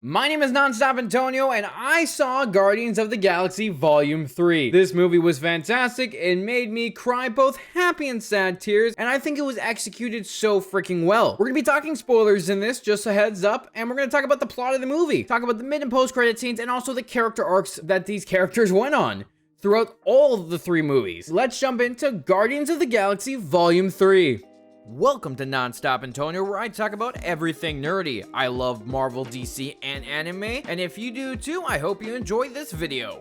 My name is Nonstop Antonio, and I saw Guardians of the Galaxy Volume 3. This movie was fantastic. It made me cry both happy and sad tears, and I think it was executed so freaking well. We're gonna be talking spoilers in this, just a heads up, and we're gonna talk about the plot of the movie, talk about the mid and post-credit scenes, and also the character arcs that these characters went on throughout all of the three movies. Let's jump into Guardians of the Galaxy Volume 3. Welcome to Nonstop Antonio, where I talk about everything nerdy. I love Marvel, DC, and anime, and if you do too, I hope you enjoy this video.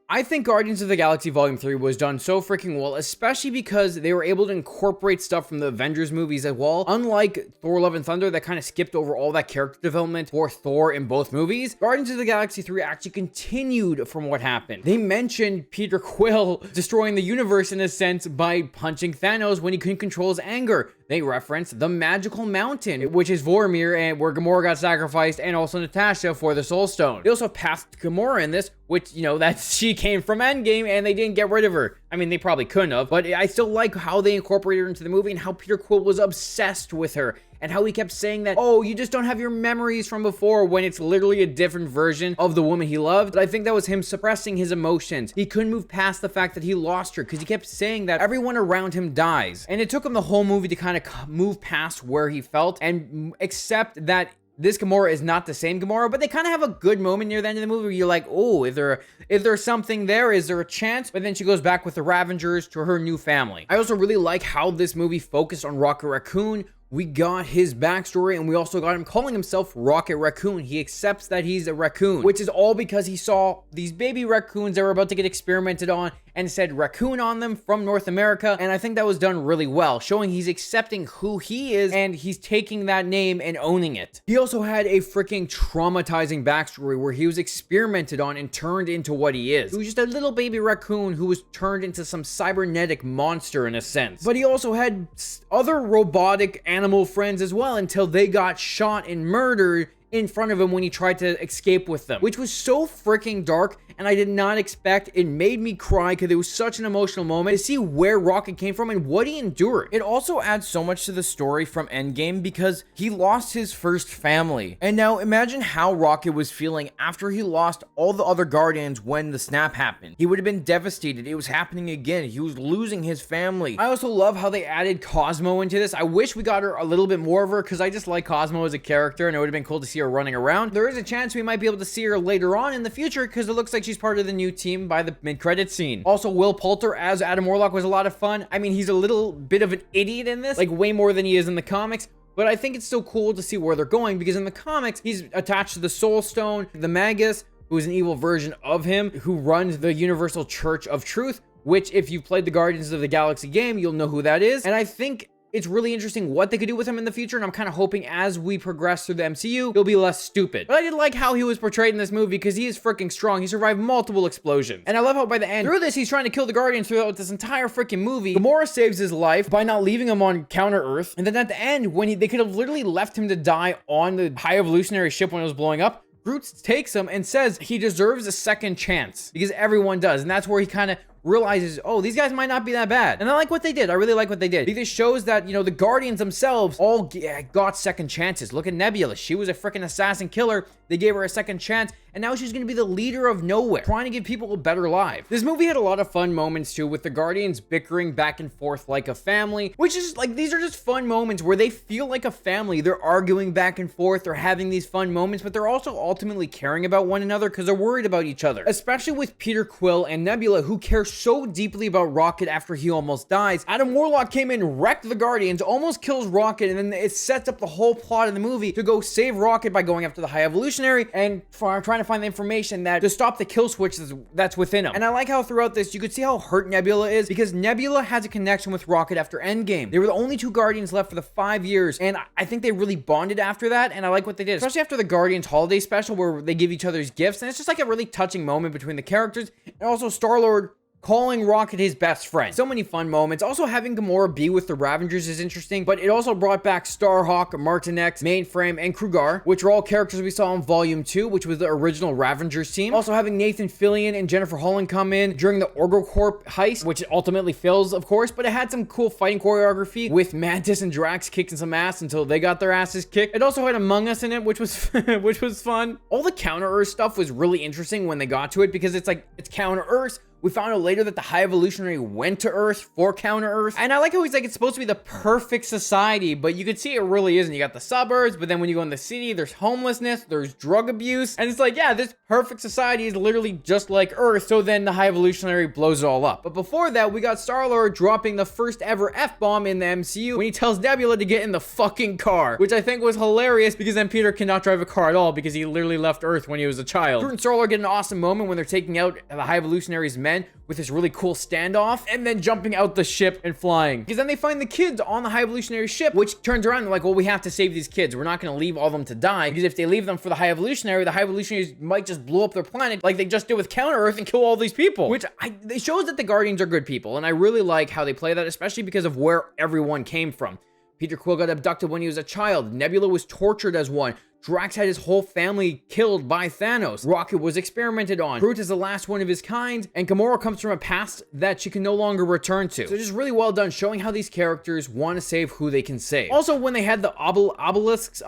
I think Guardians of the Galaxy Volume 3 was done so freaking well, especially because they were able to incorporate stuff from the Avengers movies as well. Unlike Thor Love and Thunder that kind of skipped over all that character development for Thor in both movies, Guardians of the Galaxy 3 actually continued from what happened. They mentioned Peter Quill destroying the universe in a sense by punching Thanos when he couldn't control his anger. They referenced the magical mountain, which is Vormir, and where Gamora got sacrificed, and also Natasha for the Soul Stone. They also passed Gamora in this, which, you know, she came from Endgame, and they didn't get rid of her. I mean, they probably couldn't have, but I still like how they incorporated her into the movie and how Peter Quill was obsessed with her. And how he kept saying that, oh, you just don't have your memories from before, when it's literally a different version of the woman he loved. But I think that was him suppressing his emotions. He couldn't move past the fact that he lost her because he kept saying that everyone around him dies. And it took him the whole movie to kind of move past where he felt and accept that this Gamora is not the same Gamora, but they kind of have a good moment near the end of the movie where you're like, oh, is there something there? Is there a chance? But then she goes back with the Ravengers to her new family. I also really like how this movie focused on Rocket Raccoon. We got his backstory, and we also got him calling himself Rocket Raccoon. He accepts that he's a raccoon, which is all because he saw these baby raccoons that were about to get experimented on and said raccoon on them from North America. And I think that was done really well, showing he's accepting who he is and he's taking that name and owning it. He also had a freaking traumatizing backstory where he was experimented on and turned into what he is. He was just a little baby raccoon who was turned into some cybernetic monster in a sense. But he also had other robotic animal friends as well until they got shot and murdered in front of him when he tried to escape with them, which was so freaking dark, and I did not expect. It made me cry because it was such an emotional moment to see where Rocket came from and what he endured. It also adds so much to the story from Endgame because he lost his first family. And now imagine how Rocket was feeling after he lost all the other Guardians when the snap happened. He would have been devastated. It was happening again. He was losing his family. I also love how they added Cosmo into this. I wish we got her a little bit more of her because I just like Cosmo as a character, and it would have been cool to see her running around. There is a chance we might be able to see her later on in the future because it looks like she's part of the new team by the mid-credit scene. Also, Will Poulter as Adam Warlock was a lot of fun. I mean, he's a little bit of an idiot in this, like way more than he is in the comics. But I think it's still cool to see where they're going because in the comics, he's attached to the Soul Stone, the Magus, who is an evil version of him, who runs the Universal Church of Truth, which if you've played the Guardians of the Galaxy game, you'll know who that is. And I think it's really interesting what they could do with him in the future, and I'm kind of hoping as we progress through the MCU, he'll be less stupid. But I did like how he was portrayed in this movie because he is freaking strong. He survived multiple explosions. And I love how by the end, through this, he's trying to kill the Guardians throughout this entire freaking movie. Gamora saves his life by not leaving him on Counter-Earth. And then at the end, when they could have literally left him to die on the High Evolutionary ship when it was blowing up, Groot takes him and says he deserves a second chance because everyone does. And that's where he kind of realizes, oh, these guys might not be that bad. And I like what they did. I really like what they did. Because it shows that, you know, the Guardians themselves all got second chances. Look at Nebula. She was a freaking assassin killer. They gave her a second chance. And now she's going to be the leader of nowhere, trying to give people a better life. This movie had a lot of fun moments too, with the Guardians bickering back and forth like a family, which is like, these are just fun moments where they feel like a family. They're arguing back and forth. They're having these fun moments, but they're also ultimately caring about one another because they're worried about each other, especially with Peter Quill and Nebula, who care so deeply about Rocket after he almost dies. Adam Warlock came in, wrecked the Guardians, almost kills Rocket, and then it sets up the whole plot of the movie to go save Rocket by going after the High Evolutionary and trying to find the information that to stop the kill switch that's within him. And I like how throughout this, you could see how hurt Nebula is because Nebula has a connection with Rocket after Endgame. They were the only two Guardians left for the 5 years, and I think they really bonded after that, and I like what they did, especially after the Guardians holiday special where they give each other's gifts, and it's just like a really touching moment between the characters. And also Star-Lord calling Rocket his best friend. So many fun moments. Also, having Gamora be with the Ravengers is interesting, but it also brought back Starhawk, Martinex, Mainframe, and Krugar, which are all characters we saw in Volume 2, which was the original Ravengers team. Also, having Nathan Fillion and Jennifer Holland come in during the Orgocorp heist, which ultimately fails, of course, but it had some cool fighting choreography with Mantis and Drax kicking some ass until they got their asses kicked. It also had Among Us in it, which was which was fun. All the Counter-Earth stuff was really interesting when they got to it, because it's like, it's Counter-Earth. We found out later that the High Evolutionary went to Earth for Counter-Earth. And I like how he's like, it's supposed to be the perfect society, but you can see it really isn't. You got the suburbs, but then when you go in the city, there's homelessness, there's drug abuse. And it's like, yeah, this perfect society is literally just like Earth. So then the High Evolutionary blows it all up. But before that, we got Star-Lord dropping the first ever F-bomb in the MCU when he tells Nebula to get in the fucking car, which I think was hilarious, because then Peter cannot drive a car at all because he literally left Earth when he was a child. Groot and Star-Lord get an awesome moment when they're taking out the High Evolutionary's men with this really cool standoff, and then jumping out the ship and flying. Because then they find the kids on the High Evolutionary ship, which turns around and they're like, well, we have to save these kids. We're not going to leave all of them to die, because if they leave them for the High Evolutionaries might just blow up their planet like they just did with Counter-Earth and kill all these people. Which it shows that the Guardians are good people, and I really like how they play that, especially because of where everyone came from. Peter Quill got abducted when he was a child. Nebula was tortured as one. Drax had his whole family killed by Thanos. Rocket was experimented on. Groot is the last one of his kind, and Gamora comes from a past that she can no longer return to. So just really well done, showing how these characters want to save who they can save. Also, when they had the obelisks,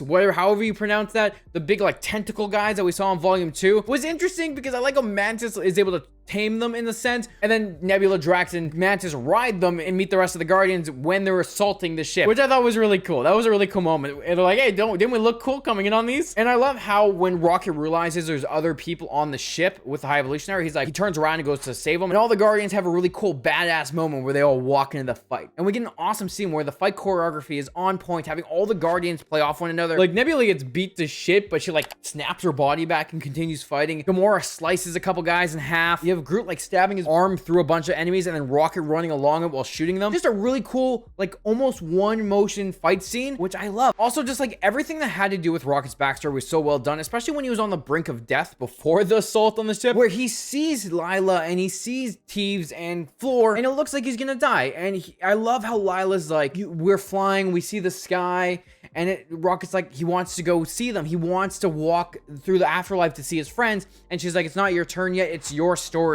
whatever, however you pronounce that, the big like tentacle guys that we saw in Volume 2, was interesting, because I like how Mantis is able to tame them in the sense, and then Nebula, Drax, and Mantis ride them and meet the rest of the Guardians when they're assaulting the ship, which I thought was really cool. That was a really cool moment. And they're like, hey, didn't we look cool coming in on these? And I love how when Rocket realizes there's other people on the ship with the High Evolutionary, he's like, he turns around and goes to save them, and all the Guardians have a really cool badass moment where they all walk into the fight. And we get an awesome scene where the fight choreography is on point, having all the Guardians play off one another. Like, Nebula gets beat to shit, but she like snaps her body back and continues fighting. Gamora slices a couple guys in half. You have Groot like stabbing his arm through a bunch of enemies, and then Rocket running along it while shooting them. Just a really cool, like almost one motion fight scene, which I love. Also, just like everything that had to do with Rocket's backstory was so well done, especially when he was on the brink of death before the assault on the ship, where he sees Lila and he sees Teves and Floor, and it looks like he's gonna die. And I love how Lila's like, we're flying, we see the sky, and Rocket's like, he wants to go see them. He wants to walk through the afterlife to see his friends. And she's like, it's not your turn yet, it's your story.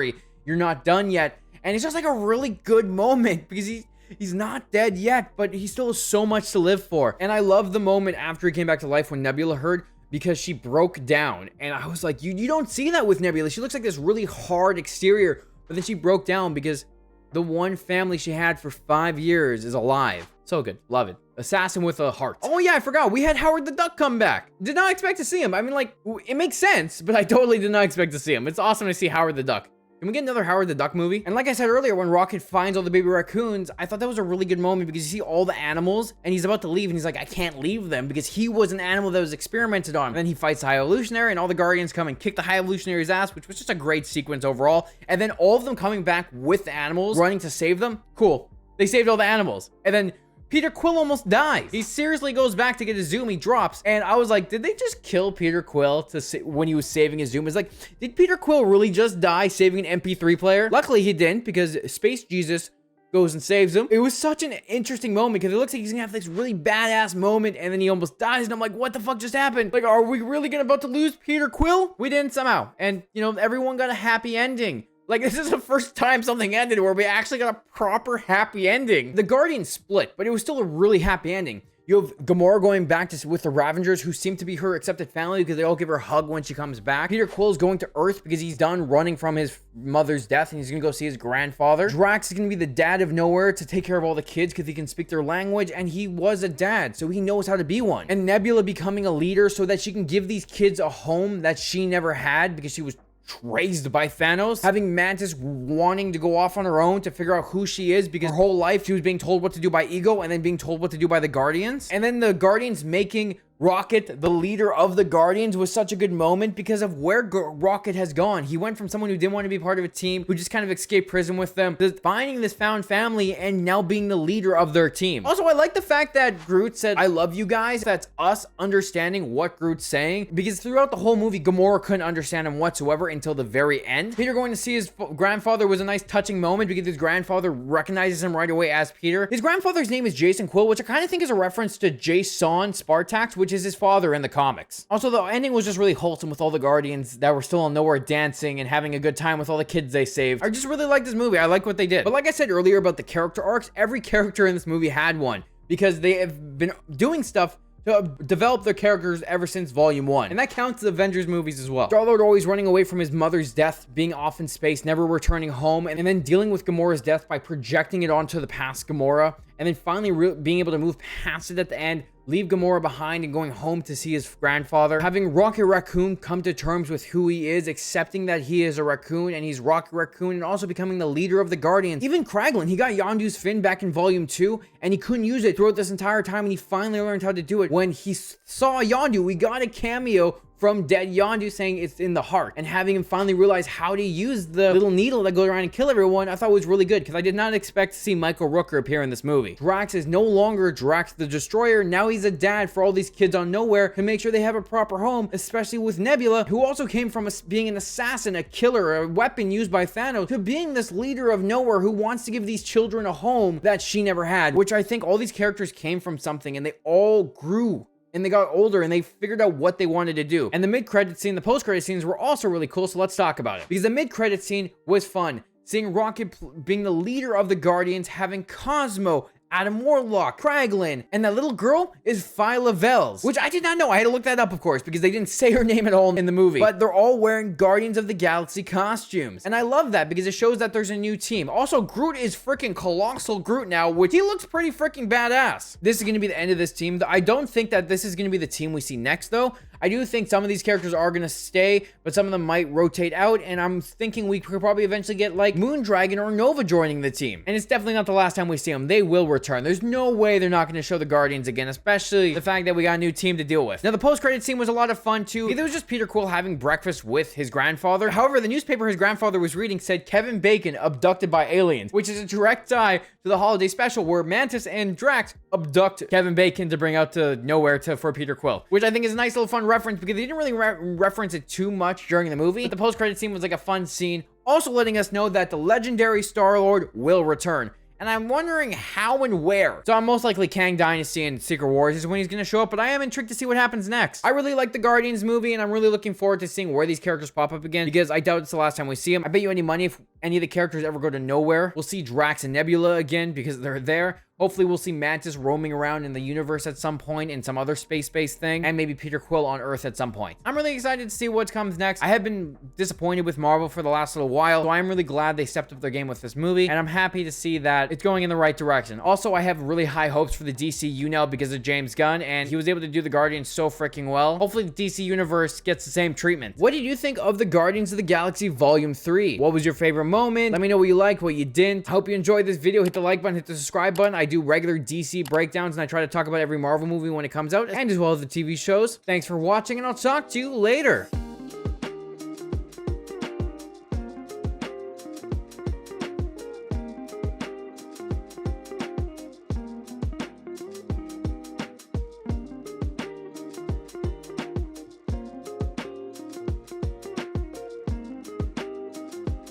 You're not done yet. And it's just like a really good moment, because he's not dead yet, but he still has so much to live for. And I love the moment after he came back to life when Nebula heard, because she broke down. And I was like, you don't see that with Nebula. She looks like this really hard exterior, but then she broke down because the one family she had for 5 years is alive. So good. Love it. Assassin with a heart. Oh yeah, I forgot. We had Howard the Duck come back. Did not expect to see him. I mean, like, it makes sense, but I totally did not expect to see him. It's awesome to see Howard the Duck. Can we get another Howard the Duck movie? And like I said earlier, when Rocket finds all the baby raccoons, I thought that was a really good moment, because you see all the animals and he's about to leave and he's like, I can't leave them, because he was an animal that was experimented on. And then he fights the High Evolutionary, and all the Guardians come and kick the High Evolutionary's ass, which was just a great sequence overall. And then all of them coming back with the animals, running to save them. Cool. They saved all the animals. And then Peter Quill almost dies. He seriously goes back to get his Zoom. He drops. And I was like, did they just kill Peter Quill when he was saving his Zoom? It's like, did Peter Quill really just die saving an MP3 player? Luckily, he didn't, because Space Jesus goes and saves him. It was such an interesting moment, because it looks like he's gonna have this really badass moment, and then he almost dies, and I'm like, what the fuck just happened? Like, are we really about to lose Peter Quill? We didn't somehow. And, you know, everyone got a happy ending. Like, this is the first time something ended where we actually got a proper happy ending. The Guardians split, but it was still a really happy ending. You have Gamora going back with the Ravengers, who seem to be her accepted family, because they all give her a hug when she comes back. Peter Quill's going to Earth because he's done running from his mother's death, and he's gonna go see his grandfather. Drax is gonna be the dad of nowhere to take care of all the kids, because he can speak their language, and he was a dad, so he knows how to be one. And Nebula becoming a leader so that she can give these kids a home that she never had, because she was raised by Thanos. Having Mantis wanting to go off on her own to figure out who she is, because her whole life she was being told what to do by Ego, and then being told what to do by the Guardians. And then the Guardians making Rocket, the leader of the Guardians, was such a good moment because of where Rocket has gone. He went from someone who didn't want to be part of a team, who just kind of escaped prison with them, to finding this found family and now being the leader of their team. Also, I like the fact that Groot said, "I love you guys." That's us understanding what Groot's saying, because throughout the whole movie, Gamora couldn't understand him whatsoever until the very end. Peter going to see his grandfather was a nice touching moment because his grandfather recognizes him right away as Peter. His grandfather's name is Jason Quill, which I kind of think is a reference to Jason Spartax, which is his father in the comics. Also, the ending was just really wholesome with all the Guardians that were still on nowhere dancing and having a good time with all the kids they saved. I just really like this movie. I like what they did. But like I said earlier about the character arcs, every character in this movie had one, because they have been doing stuff to develop their characters ever since Volume 1. And that counts the Avengers movies as well. Star-Lord always running away from his mother's death, being off in space, never returning home, and then dealing with Gamora's death by projecting it onto the past Gamora, and then finally being able to move past it at the end, leave Gamora behind and going home to see his grandfather. Having Rocket Raccoon come to terms with who he is, accepting that he is a raccoon and he's Rocket Raccoon, and also becoming the leader of the Guardians. Even Kraglin, he got Yondu's fin back in Volume 2 and he couldn't use it throughout this entire time, and he finally learned how to do it. When he saw Yondu, we got a cameo from Dead Yondu saying it's in the heart, and having him finally realize how to use the little needle that goes around and kill everyone, I thought was really good, because I did not expect to see Michael Rooker appear in this movie. Drax is no longer Drax the Destroyer. Now he's a dad for all these kids on Nowhere to make sure they have a proper home, especially with Nebula, who also came from being an assassin, a killer, a weapon used by Thanos, to being this leader of Nowhere who wants to give these children a home that she never had, which I think all these characters came from something, and they all grew. And they got older and they figured out what they wanted to do. And the mid-credit scene, the post-credit scenes were also really cool, so let's talk about it. Because the mid-credit scene was fun. Seeing Rocket being the leader of the Guardians, having Cosmo, Adam Warlock, Kraglin, and that little girl is Phyla Vels, which I did not know. I had to look that up, of course, because they didn't say her name at all in the movie. But they're all wearing Guardians of the Galaxy costumes. And I love that because it shows that there's a new team. Also, Groot is freaking Colossal Groot now, which he looks pretty freaking badass. This is going to be the end of this team. I don't think that this is going to be the team we see next, though. I do think some of these characters are going to stay, but some of them might rotate out, and I'm thinking we could probably eventually get, like, Moondragon or Nova joining the team. And it's definitely not the last time we see them. They will return. There's no way they're not going to show the Guardians again, especially the fact that we got a new team to deal with. Now, the post-credit scene was a lot of fun, too. It was just Peter Quill having breakfast with his grandfather. However, the newspaper his grandfather was reading said Kevin Bacon abducted by aliens, which is a direct tie to the holiday special where Mantis and Drax abduct Kevin Bacon to bring out to Nowhere for Peter Quill, which I think is a nice little fun reference because they didn't really reference it too much during the movie. But the post-credit scene was like a fun scene, also letting us know that the legendary Star-Lord will return. And I'm wondering how and where. So I'm most likely Kang Dynasty and Secret Wars is when he's going to show up, but I am intrigued to see what happens next. I really like the Guardians movie, and I'm really looking forward to seeing where these characters pop up again, because I doubt it's the last time we see them. I bet you any money if any of the characters ever go to Nowhere, we'll see Drax and Nebula again because they're there. Hopefully we'll see Mantis roaming around in the universe at some point in some other space-based thing, and maybe Peter Quill on Earth at some point. I'm really excited to see what comes next. I have been disappointed with Marvel for the last little while, so I'm really glad they stepped up their game with this movie, and I'm happy to see that it's going in the right direction. Also, I have really high hopes for the DCU now because of James Gunn, and he was able to do the Guardians so freaking well. Hopefully the DC Universe gets the same treatment. What did you think of the Guardians of the Galaxy Volume 3? What was your favorite moment? Let me know what you liked, what you didn't. I hope you enjoyed this video. Hit the like button, hit the subscribe button. I do regular DC breakdowns, and I try to talk about every Marvel movie when it comes out, and as well as the TV shows. Thanks for watching, and I'll talk to you later.